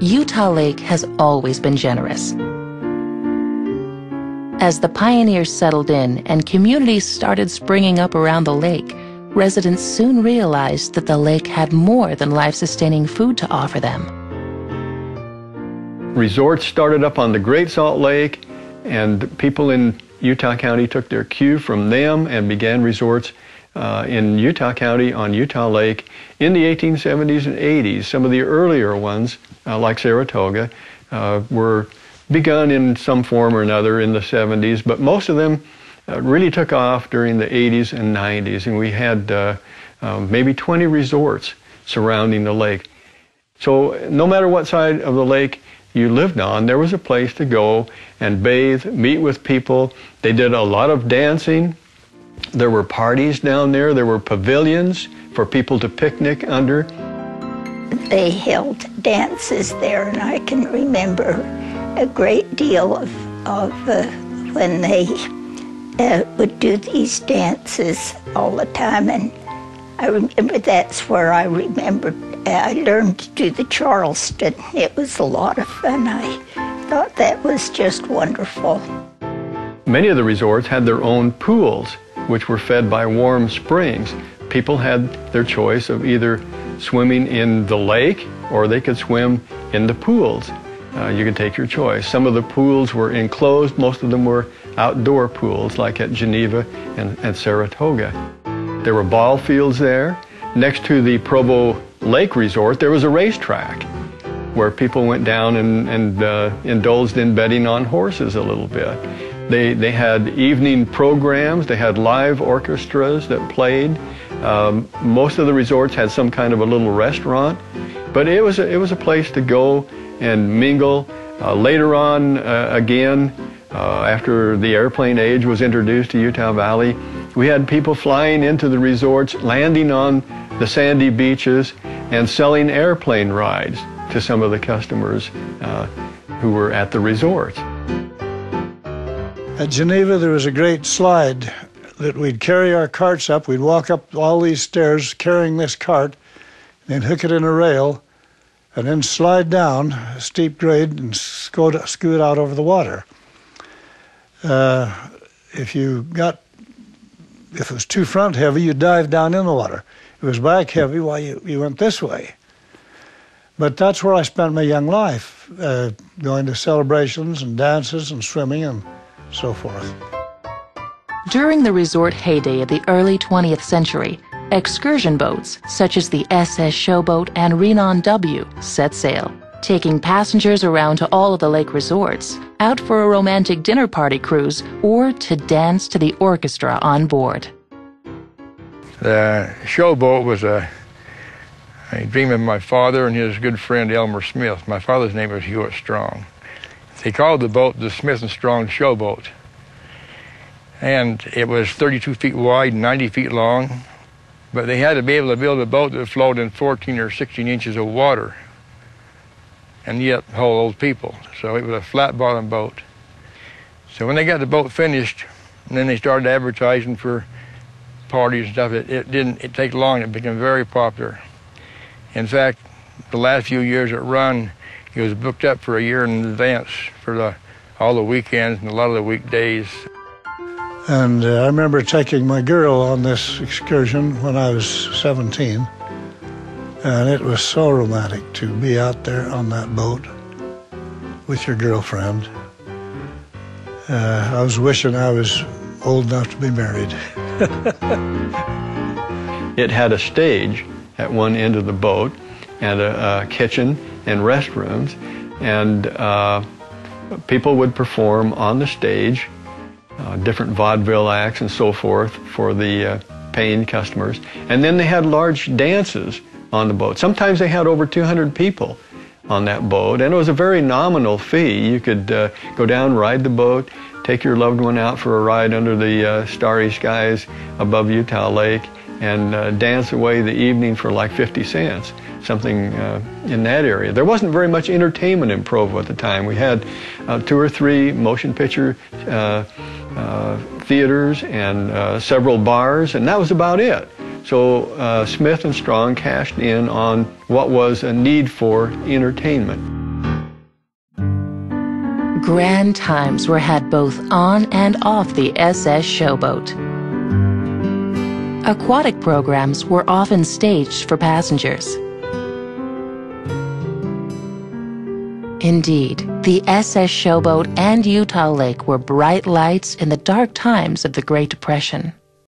Utah Lake has always been generous. As the pioneers settled in and communities started springing up around the lake, residents soon realized that the lake had more than life-sustaining food to offer them. Resorts started up on the Great Salt Lake, and people in Utah County took their cue from them and began resorts in Utah County on Utah Lake in the 1870s and 80s. Some of the earlier ones, like Saratoga, were begun in some form or another in the 70s, but most of them really took off during the 80s and 90s, and we had maybe 20 resorts surrounding the lake. So no matter what side of the lake you lived on, there was a place to go and bathe, meet with people. They did a lot of dancing. There were parties down there. There were pavilions for people to picnic under. They held dances there, and I can remember a great deal of when they would do these dances all the time. And I remember that's where I learned to do the Charleston. It was a lot of fun. I thought that was just wonderful. Many of the resorts had their own pools, which were fed by warm springs. People had their choice of either swimming in the lake or they could swim in the pools. You could take your choice. Some of the pools were enclosed. Most of them were outdoor pools, like at Geneva and Saratoga. There were ball fields there. Next to the Provo Lake Resort, there was a racetrack where people went down and indulged in betting on horses a little bit. They had evening programs. They had live orchestras that played. Most of the resorts had some kind of a little restaurant, but it was a place to go and mingle. Later on, again, after the airplane age was introduced to Utah Valley, we had people flying into the resorts, landing on the sandy beaches, and selling airplane rides to some of the customers who were at the resorts. At Geneva, there was a great slide that we'd carry our carts up. We'd walk up all these stairs carrying this cart, then hook it in a rail, and then slide down a steep grade and scoot out over the water. If it was too front heavy, you dive down in the water. If it was back heavy, well, you went this way. But that's where I spent my young life, going to celebrations and dances and swimming and so forth. During the resort heyday of the early 20th century, excursion boats such as the SS Sho-Boat and Renon W set sail, taking passengers around to all of the lake resorts, out for a romantic dinner party cruise, or to dance to the orchestra on board. The Sho-Boat was a dream of my father and his good friend Elmer Smith. My father's name was Hewitt Strong. They called the boat the Smith and Strong Sho-Boat. And it was 32 feet wide and 90 feet long. But they had to be able to build a boat that flowed in 14 or 16 inches of water and yet hold old people. So it was a flat-bottom boat. So when they got the boat finished, and then they started advertising for parties and stuff, it didn't take long. It became very popular. In fact, the last few years it run, it was booked up for a year in advance for all the weekends and a lot of the weekdays. And I remember taking my girl on this excursion when I was 17, and it was so romantic to be out there on that boat with your girlfriend. I was wishing I was old enough to be married. It had a stage at one end of the boat and a kitchen and restrooms, and people would perform on the stage different vaudeville acts and so forth for the paying customers. And then they had large dances on the boat. Sometimes they had over 200 people on that boat, and it was a very nominal fee. You could go down, ride the boat, take your loved one out for a ride under the starry skies above Utah Lake, and dance away the evening for like 50 cents, something in that area. There wasn't very much entertainment in Provo at the time. We had 2 or 3 motion picture theaters and several bars, and that was about it. So Smith and Strong cashed in on what was a need for entertainment. Grand times were had both on and off the SS Sho-Boat. Aquatic programs were often staged for passengers. Indeed, the SS Sho-Boat and Utah Lake were bright lights in the dark times of the Great Depression.